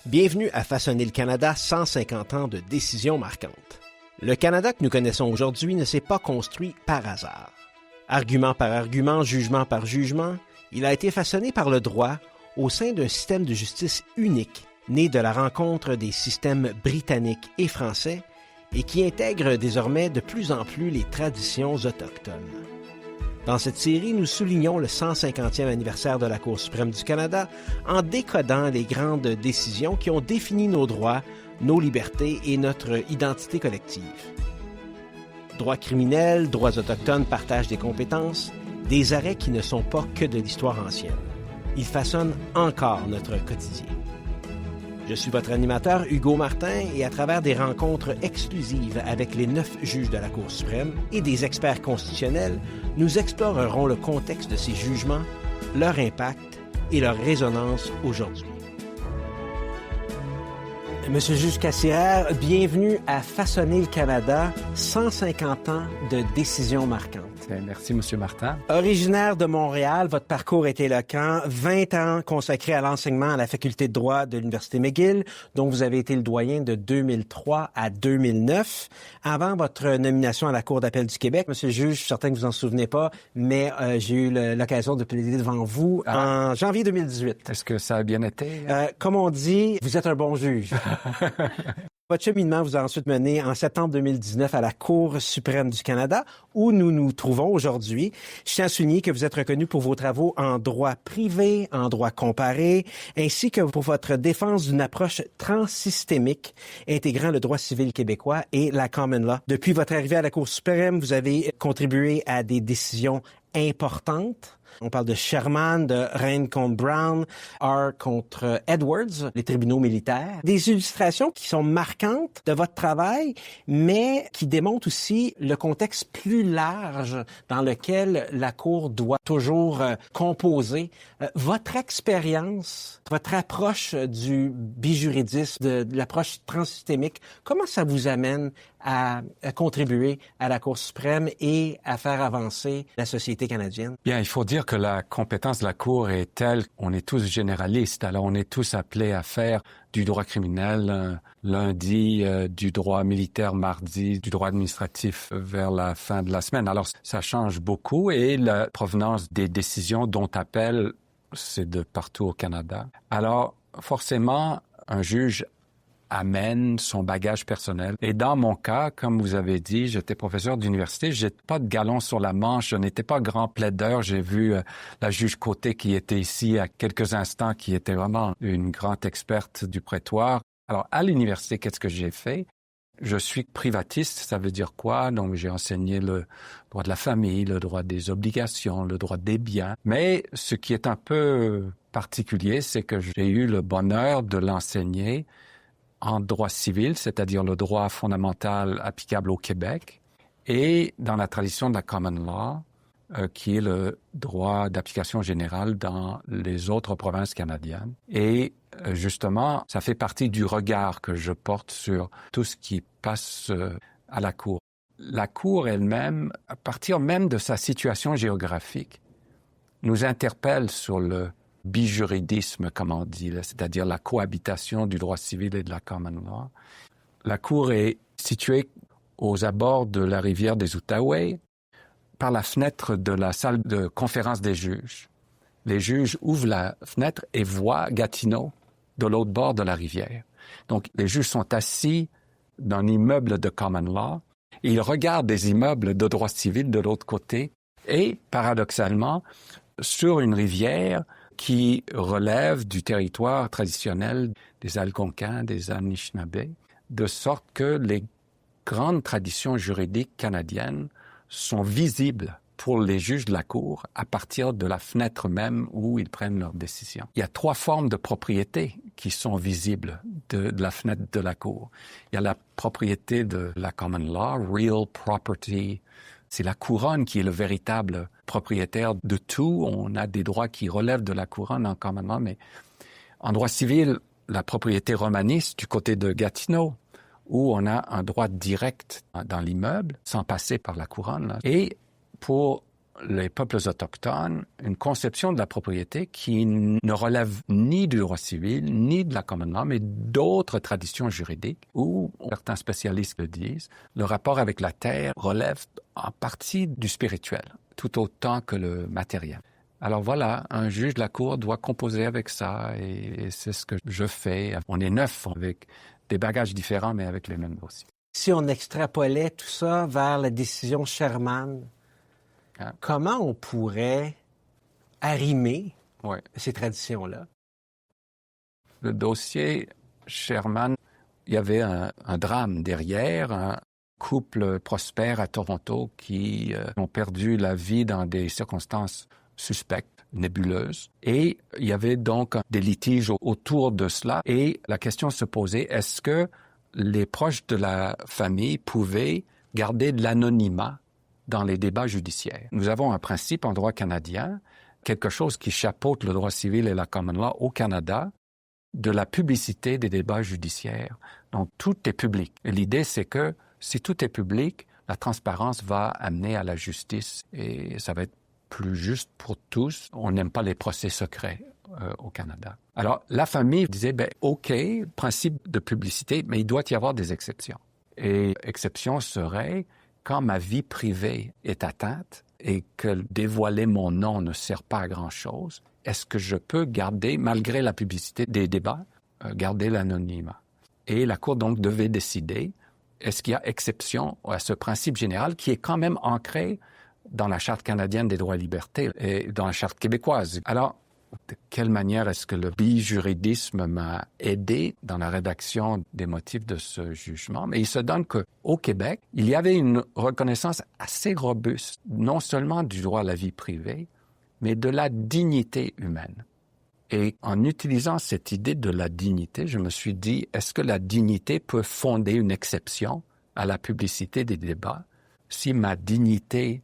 Bienvenue à Façonner le Canada, 150 ans de décisions marquantes. Le Canada que nous connaissons aujourd'hui ne s'est pas construit par hasard. Argument par argument, jugement par jugement, il a été façonné par le droit au sein d'un système de justice unique, né de la rencontre des systèmes britanniques et français et qui intègre désormais de plus en plus les traditions autochtones. Dans cette série, nous soulignons le 150e anniversaire de la Cour suprême du Canada en décodant les grandes décisions qui ont défini nos droits, nos libertés et notre identité collective. Droits criminels, droits autochtones, partage des compétences, des arrêts qui ne sont pas que de l'histoire ancienne. Ils façonnent encore notre quotidien. Je suis votre animateur Hugo Martin et à travers des rencontres exclusives avec les 9 juges de la Cour suprême et des experts constitutionnels, nous explorerons le contexte de ces jugements, leur impact et leur résonance aujourd'hui. Monsieur le juge Cassière, bienvenue à Façonner le Canada, 150 ans de décisions marquantes. Merci, Monsieur Martin. Originaire de Montréal, votre parcours est éloquent. 20 ans consacrés à l'enseignement à la faculté de droit de l'Université McGill, dont vous avez été le doyen de 2003 à 2009. Avant votre nomination à la Cour d'appel du Québec, Monsieur le juge, je suis certain que vous en souvenez pas, mais j'ai eu l'occasion de plaider devant vous en janvier 2018. Est-ce que ça a bien été? Comme on dit, vous êtes un bon juge. Votre cheminement vous a ensuite mené en septembre 2019 à la Cour suprême du Canada, où nous nous trouvons aujourd'hui. Je tiens à souligner que vous êtes reconnu pour vos travaux en droit privé, en droit comparé, ainsi que pour votre défense d'une approche transsystémique intégrant le droit civil québécois et la common law. Depuis votre arrivée à la Cour suprême, vous avez contribué à des décisions importantes. On parle de Sherman, de Reine contre Brown, R contre Edwards, les tribunaux militaires. Des illustrations qui sont marquantes de votre travail, mais qui démontrent aussi le contexte plus large dans lequel la Cour doit toujours composer. Votre expérience, votre approche du bijuridisme, de l'approche transsystémique, comment ça vous amène à contribuer à la Cour suprême et à faire avancer la société canadienne? Bien, il faut dire que la compétence de la Cour est telle qu'on est tous généralistes. Alors, on est tous appelés à faire du droit criminel lundi, du droit militaire mardi, du droit administratif vers la fin de la semaine. Alors, ça change beaucoup et la provenance des décisions dont appel, c'est de partout au Canada. Alors, forcément, un juge amène son bagage personnel. Et dans mon cas, comme vous avez dit, j'étais professeur d'université, j'ai pas de galon sur la manche, je n'étais pas grand plaideur. J'ai vu la juge Côté qui était ici à quelques instants, qui était vraiment une grande experte du prétoire. Alors, à l'université, qu'est-ce que j'ai fait? Je suis privatiste, ça veut dire quoi? Donc, j'ai enseigné le droit de la famille, le droit des obligations, le droit des biens. Mais ce qui est un peu particulier, c'est que j'ai eu le bonheur de l'enseigner en droit civil, c'est-à-dire le droit fondamental applicable au Québec, et dans la tradition de la common law, qui est le droit d'application générale dans les autres provinces canadiennes. Et justement, ça fait partie du regard que je porte sur tout ce qui passe à la Cour. La Cour elle-même, à partir même de sa situation géographique, nous interpelle sur le bijuridisme, comme on dit, c'est-à-dire la cohabitation du droit civil et de la common law. La Cour est située aux abords de la rivière des Outaouais, par la fenêtre de la salle de conférence des juges. Les juges ouvrent la fenêtre et voient Gatineau de l'autre bord de la rivière. Donc, les juges sont assis dans un immeuble de common law et ils regardent des immeubles de droit civil de l'autre côté et, paradoxalement, sur une rivière qui relève du territoire traditionnel des Algonquins, des Anishinabés, de sorte que les grandes traditions juridiques canadiennes sont visibles pour les juges de la Cour à partir de la fenêtre même où ils prennent leurs décisions. Il y a 3 formes de propriété qui sont visibles de la fenêtre de la Cour. Il y a la propriété de la common law, real property. C'est la couronne qui est le véritable propriétaire de tout. On a des droits qui relèvent de la couronne en common law, mais en droit civil, la propriété romaniste du côté de Gatineau, où on a un droit direct dans l'immeuble, sans passer par la couronne. Et pour les peuples autochtones une conception de la propriété qui ne relève ni du droit civil, ni de la common law, mais d'autres traditions juridiques où, certains spécialistes le disent, le rapport avec la terre relève en partie du spirituel, tout autant que le matériel. Alors voilà, un juge de la Cour doit composer avec ça et c'est ce que je fais. On est 9 avec des bagages différents, mais avec les mêmes dossiers. Si on extrapolait tout ça vers la décision Sherman, comment on pourrait arrimer ces traditions-là? Le dossier Sherman, il y avait un drame derrière, un couple prospère à Toronto qui ont perdu la vie dans des circonstances suspectes, nébuleuses. Et il y avait donc des litiges autour de cela. Et la question se posait, est-ce que les proches de la famille pouvaient garder de l'anonymat dans les débats judiciaires? Nous avons un principe en droit canadien, quelque chose qui chapeaute le droit civil et la common law au Canada, de la publicité des débats judiciaires. Donc, tout est public. Et l'idée, c'est que si tout est public, la transparence va amener à la justice et ça va être plus juste pour tous. On n'aime pas les procès secrets au Canada. Alors, la famille disait, OK, principe de publicité, mais il doit y avoir des exceptions. Et exception serait quand ma vie privée est atteinte et que dévoiler mon nom ne sert pas à grand-chose, est-ce que je peux garder, malgré la publicité des débats, garder l'anonymat? Et la Cour donc devait décider, est-ce qu'il y a exception à ce principe général qui est quand même ancré dans la Charte canadienne des droits et libertés et dans la Charte québécoise. Alors, de quelle manière est-ce que le bijuridisme m'a aidé dans la rédaction des motifs de ce jugement? Mais il se donne qu'au Québec, il y avait une reconnaissance assez robuste, non seulement du droit à la vie privée, mais de la dignité humaine. Et en utilisant cette idée de la dignité, je me suis dit, est-ce que la dignité peut fonder une exception à la publicité des débats si ma dignité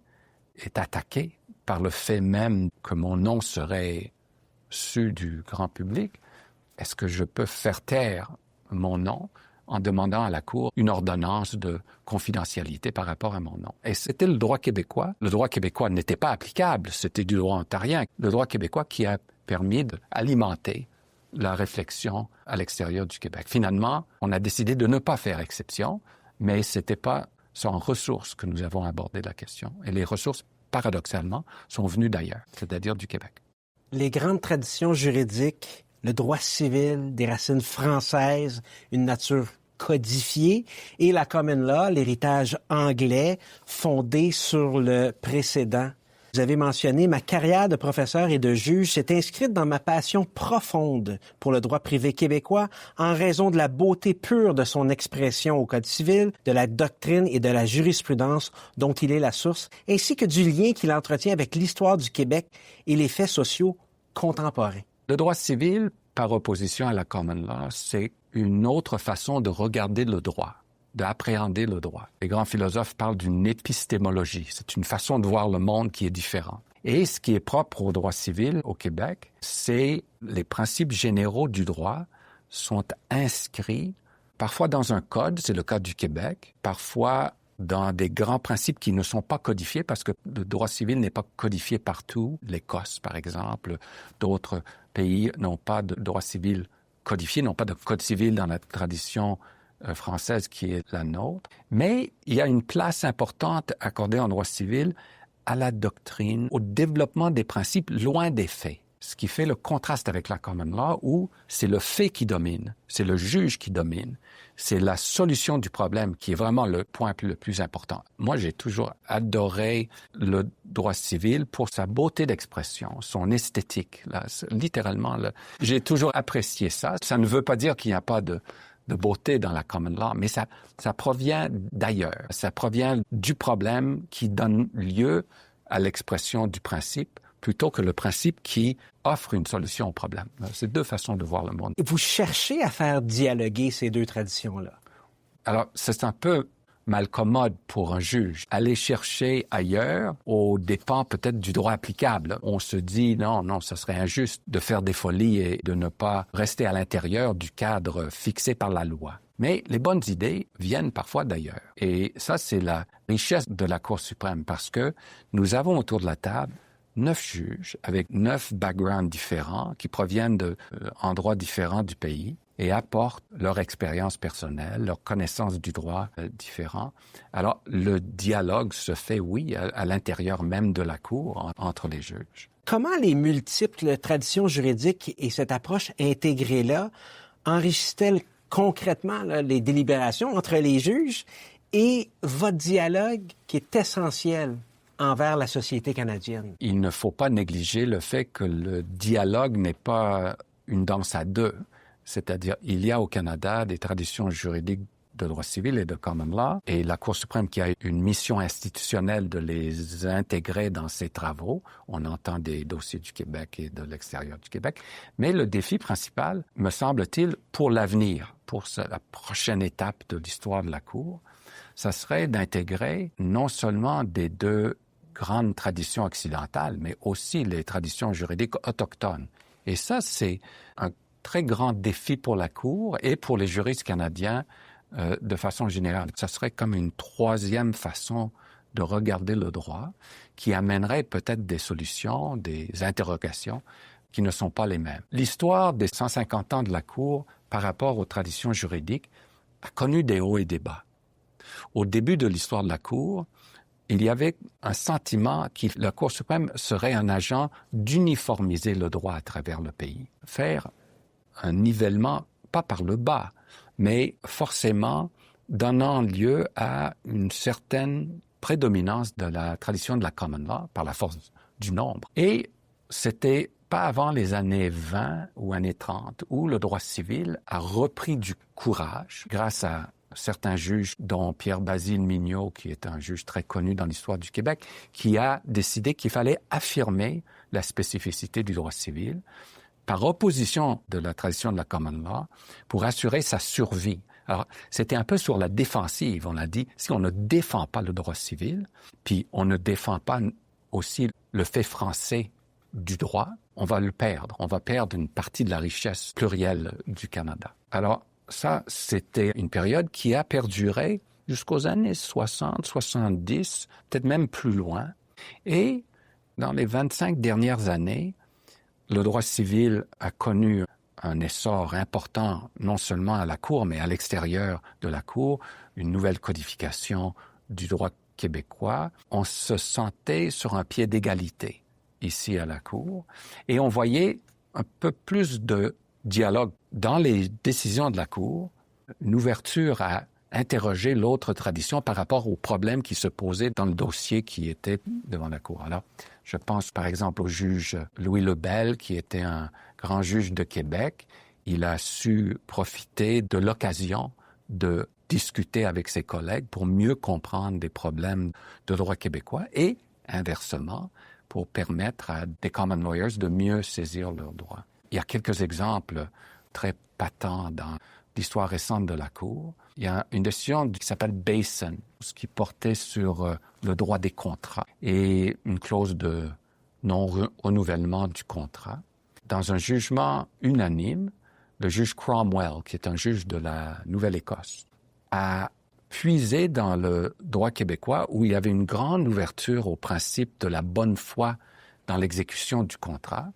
est attaqué par le fait même que mon nom serait su du grand public, est-ce que je peux faire taire mon nom en demandant à la Cour une ordonnance de confidentialité par rapport à mon nom? Et c'était le droit québécois. Le droit québécois n'était pas applicable, c'était du droit ontarien. Le droit québécois qui a permis d'alimenter la réflexion à l'extérieur du Québec. Finalement, on a décidé de ne pas faire exception, mais c'était pas sans ressources que nous avons abordé la question. Et les ressources, paradoxalement, sont venues d'ailleurs, c'est-à-dire du Québec. Les grandes traditions juridiques, le droit civil, des racines françaises, une nature codifiée, et la common law, l'héritage anglais, fondé sur le précédent. Vous avez mentionné, ma carrière de professeur et de juge s'est inscrite dans ma passion profonde pour le droit privé québécois en raison de la beauté pure de son expression au Code civil, de la doctrine et de la jurisprudence dont il est la source, ainsi que du lien qu'il entretient avec l'histoire du Québec et les faits sociaux contemporains. Le droit civil, par opposition à la common law, c'est une autre façon de regarder le droit, d'appréhender le droit. Les grands philosophes parlent d'une épistémologie. C'est une façon de voir le monde qui est différente. Et ce qui est propre au droit civil au Québec, c'est les principes généraux du droit sont inscrits parfois dans un code, c'est le cas du Québec, parfois dans des grands principes qui ne sont pas codifiés parce que le droit civil n'est pas codifié partout. L'Écosse, par exemple, d'autres pays n'ont pas de droit civil codifié, n'ont pas de code civil dans la tradition française qui est la nôtre. Mais il y a une place importante accordée en droit civil à la doctrine, au développement des principes loin des faits. Ce qui fait le contraste avec la common law où c'est le fait qui domine, c'est le juge qui domine, c'est la solution du problème qui est vraiment le point le plus important. Moi, j'ai toujours adoré le droit civil pour sa beauté d'expression, son esthétique. Là, littéralement, là, j'ai toujours apprécié ça. Ça ne veut pas dire qu'il n'y a pas de beauté dans la common law, mais ça provient d'ailleurs. Ça provient du problème qui donne lieu à l'expression du principe, plutôt que le principe qui offre une solution au problème. C'est deux façons de voir le monde. Vous cherchez à faire dialoguer ces deux traditions-là? Alors, c'est un peu malcommode pour un juge. Aller chercher ailleurs, aux dépens peut-être du droit applicable. On se dit, non, ce serait injuste de faire des folies et de ne pas rester à l'intérieur du cadre fixé par la loi. Mais les bonnes idées viennent parfois d'ailleurs. Et ça, c'est la richesse de la Cour suprême parce que nous avons autour de la table 9 juges avec 9 backgrounds différents qui proviennent d'endroits différents du pays et apportent leur expérience personnelle, leur connaissance du droit différent. Alors, le dialogue se fait, oui, à l'intérieur même de la Cour entre les juges. Comment les multiples traditions juridiques et cette approche intégrée-là enrichissent-elles concrètement les délibérations entre les juges et votre dialogue qui est essentiel envers la société canadienne? Il ne faut pas négliger le fait que le dialogue n'est pas une danse à deux. C'est-à-dire, il y a au Canada des traditions juridiques de droit civil et de common law, et la Cour suprême qui a une mission institutionnelle de les intégrer dans ses travaux. On entend des dossiers du Québec et de l'extérieur du Québec. Mais le défi principal, me semble-t-il, pour l'avenir, pour la prochaine étape de l'histoire de la Cour, ça serait d'intégrer non seulement des deux grandes traditions occidentales, mais aussi les traditions juridiques autochtones. Et ça, c'est un très grand défi pour la Cour et pour les juristes canadiens de façon générale. Ça serait comme une troisième façon de regarder le droit qui amènerait peut-être des solutions, des interrogations qui ne sont pas les mêmes. L'histoire des 150 ans de la Cour par rapport aux traditions juridiques a connu des hauts et des bas. Au début de l'histoire de la Cour, il y avait un sentiment que la Cour suprême serait un agent d'uniformiser le droit à travers le pays, faire un nivellement, pas par le bas, mais forcément donnant lieu à une certaine prédominance de la tradition de la common law par la force du nombre. Et c'était pas avant les années 20 ou années 30 où le droit civil a repris du courage grâce à certains juges, dont Pierre-Basile Mignot, qui est un juge très connu dans l'histoire du Québec, qui a décidé qu'il fallait affirmer la spécificité du droit civil par opposition de la tradition de la common law pour assurer sa survie. Alors, c'était un peu sur la défensive. On a dit, si on ne défend pas le droit civil, puis on ne défend pas aussi le fait français du droit, on va le perdre. On va perdre une partie de la richesse plurielle du Canada. Alors, ça, c'était une période qui a perduré jusqu'aux années 60, 70, peut-être même plus loin. Et dans les 25 dernières années, le droit civil a connu un essor important, non seulement à la Cour, mais à l'extérieur de la Cour, une nouvelle codification du droit québécois. On se sentait sur un pied d'égalité ici à la Cour, et on voyait un peu plus de dialogue dans les décisions de la Cour, une ouverture à interroger l'autre tradition par rapport aux problèmes qui se posaient dans le dossier qui était devant la Cour. Alors, je pense par exemple au juge Louis Lebel, qui était un grand juge de Québec. Il a su profiter de l'occasion de discuter avec ses collègues pour mieux comprendre des problèmes de droit québécois et, inversement, pour permettre à des common lawyers de mieux saisir leurs droits. Il y a quelques exemples très patents dans l'histoire récente de la Cour. Il y a une décision qui s'appelle Basin, ce qui portait sur le droit des contrats et une clause de non-renouvellement du contrat. Dans un jugement unanime, le juge Cromwell, qui est un juge de la Nouvelle-Écosse, a puisé dans le droit québécois où il y avait une grande ouverture au principe de la bonne foi dans l'exécution du contrat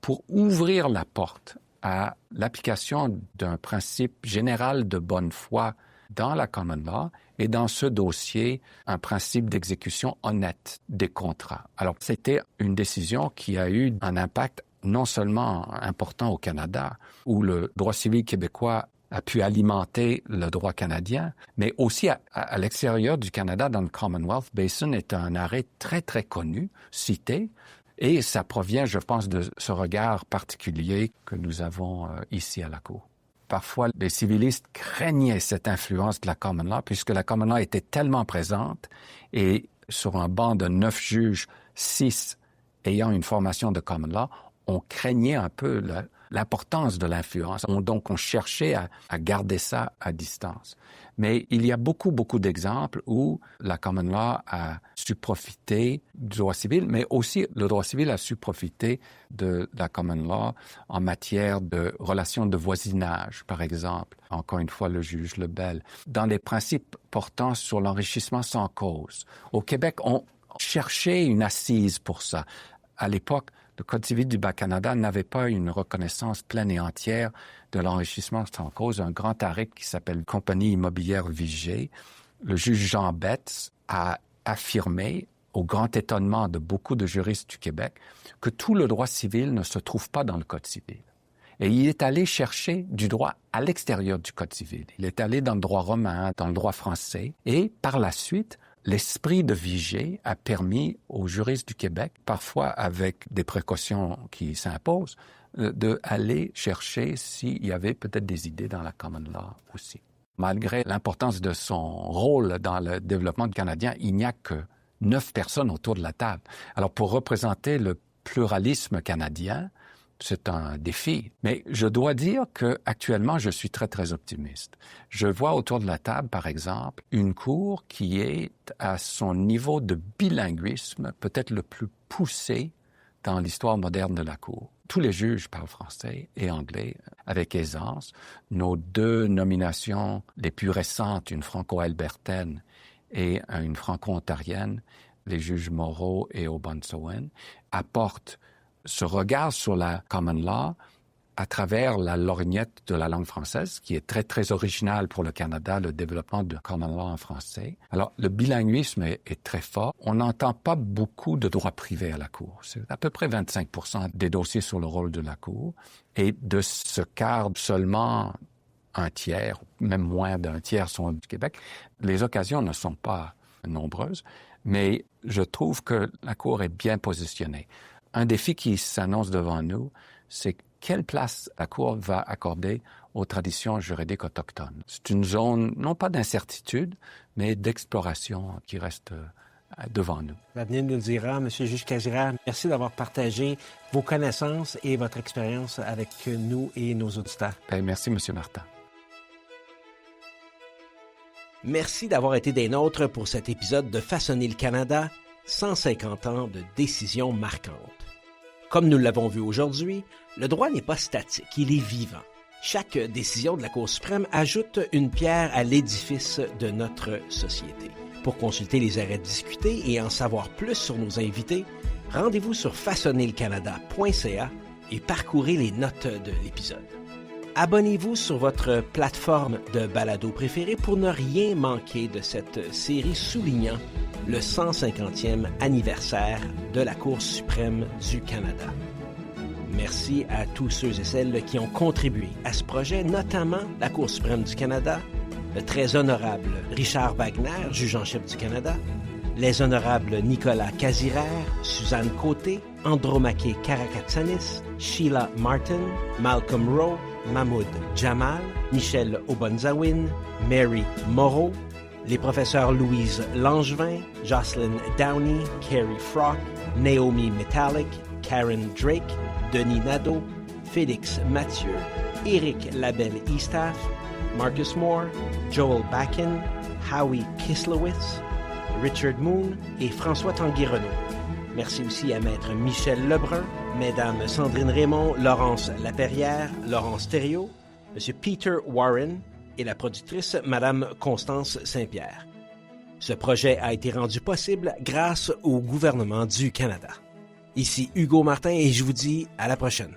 pour ouvrir la porte à l'application d'un principe général de bonne foi dans la common law et dans ce dossier, un principe d'exécution honnête des contrats. Alors, c'était une décision qui a eu un impact non seulement important au Canada, où le droit civil québécois a pu alimenter le droit canadien, mais aussi à l'extérieur du Canada, dans le Commonwealth. Basin est un arrêt très, très connu, cité, et ça provient, je pense, de ce regard particulier que nous avons ici à la Cour. Parfois, les civilistes craignaient cette influence de la common law, puisque la common law était tellement présente, et sur un banc de 9 juges, 6 ayant une formation de common law, on craignait un peu l'importance de l'influence. Donc, on cherchait à garder ça à distance. Mais il y a beaucoup d'exemples où la common law a su profiter du droit civil, mais aussi le droit civil a su profiter de la common law en matière de relations de voisinage, par exemple. Encore une fois, le juge Lebel. Dans les principes portant sur l'enrichissement sans cause. Au Québec, on cherchait une assise pour ça. À l'époque, le Code civil du Bas-Canada n'avait pas une reconnaissance pleine et entière de l'enrichissement sans cause. Un grand arrêt qui s'appelle Compagnie immobilière Vigée, le juge Jean Betts a affirmé, au grand étonnement de beaucoup de juristes du Québec, que tout le droit civil ne se trouve pas dans le Code civil. Et il est allé chercher du droit à l'extérieur du Code civil. Il est allé dans le droit romain, dans le droit français, et par la suite, l'esprit de Vigée a permis aux juristes du Québec, parfois avec des précautions qui s'imposent, d'aller chercher s'il y avait peut-être des idées dans la common law aussi. Malgré l'importance de son rôle dans le développement canadien, il n'y a que 9 personnes autour de la table. Alors, pour représenter le pluralisme canadien, c'est un défi. Mais je dois dire qu'actuellement, je suis très optimiste. Je vois autour de la table, par exemple, une cour qui est à son niveau de bilinguisme peut-être le plus poussé dans l'histoire moderne de la cour. Tous les juges parlent français et anglais avec aisance. Nos 2 nominations les plus récentes, une franco-albertaine et une franco-ontarienne, les juges Moreau et O'Bonsawin, apportent ce regard sur la common law à travers la lorgnette de la langue française, qui est très originale pour le Canada, le développement de common law en français. Alors, le bilinguisme est très fort. On n'entend pas beaucoup de droit privé à la Cour. C'est à peu près 25% des dossiers sur le rôle de la Cour. Et de ce quart, seulement un tiers, même moins d'un tiers sont du Québec. Les occasions ne sont pas nombreuses, mais je trouve que la Cour est bien positionnée. Un défi qui s'annonce devant nous, c'est quelle place la Cour va accorder aux traditions juridiques autochtones. C'est une zone, non pas d'incertitude, mais d'exploration qui reste devant nous. L'avenir nous le dira. M. le juge Casira, merci d'avoir partagé vos connaissances et votre expérience avec nous et nos auditeurs. Merci, M. Martin. Merci d'avoir été des nôtres pour cet épisode de Façonner le Canada, 150 ans de décisions marquantes. Comme nous l'avons vu aujourd'hui, le droit n'est pas statique, il est vivant. Chaque décision de la Cour suprême ajoute une pierre à l'édifice de notre société. Pour consulter les arrêts discutés et en savoir plus sur nos invités, rendez-vous sur façonnerlecanada.ca et parcourez les notes de l'épisode. Abonnez-vous sur votre plateforme de balado préférée pour ne rien manquer de cette série soulignant le 150e anniversaire de la Cour suprême du Canada. Merci à tous ceux et celles qui ont contribué à ce projet, notamment la Cour suprême du Canada, le très honorable Richard Wagner, juge en chef du Canada, les honorables Nicolas Casirère, Suzanne Côté, Andromaque Karakatsanis, Sheila Martin, Malcolm Rowe, Mahmoud Jamal, Michel O'Bonsawin, Mary Moreau, les professeurs Louise Langevin, Jocelyn Downey, Carrie Frock, Naomi Metallic, Karen Drake, Denis Nadeau, Félix Mathieu, Éric Labelle-Eastaff, Marcus Moore, Joel Backen, Howie Kislowitz, Richard Moon et François Tanguy-Renaud. Merci aussi à Maître Michel Lebrun, Mesdames Sandrine Raymond, Laurence Laperrière, Laurence Thériault, M. Peter Warren et la productrice Madame Constance Saint-Pierre. Ce projet a été rendu possible grâce au gouvernement du Canada. Ici Hugo Martin et je vous dis à la prochaine.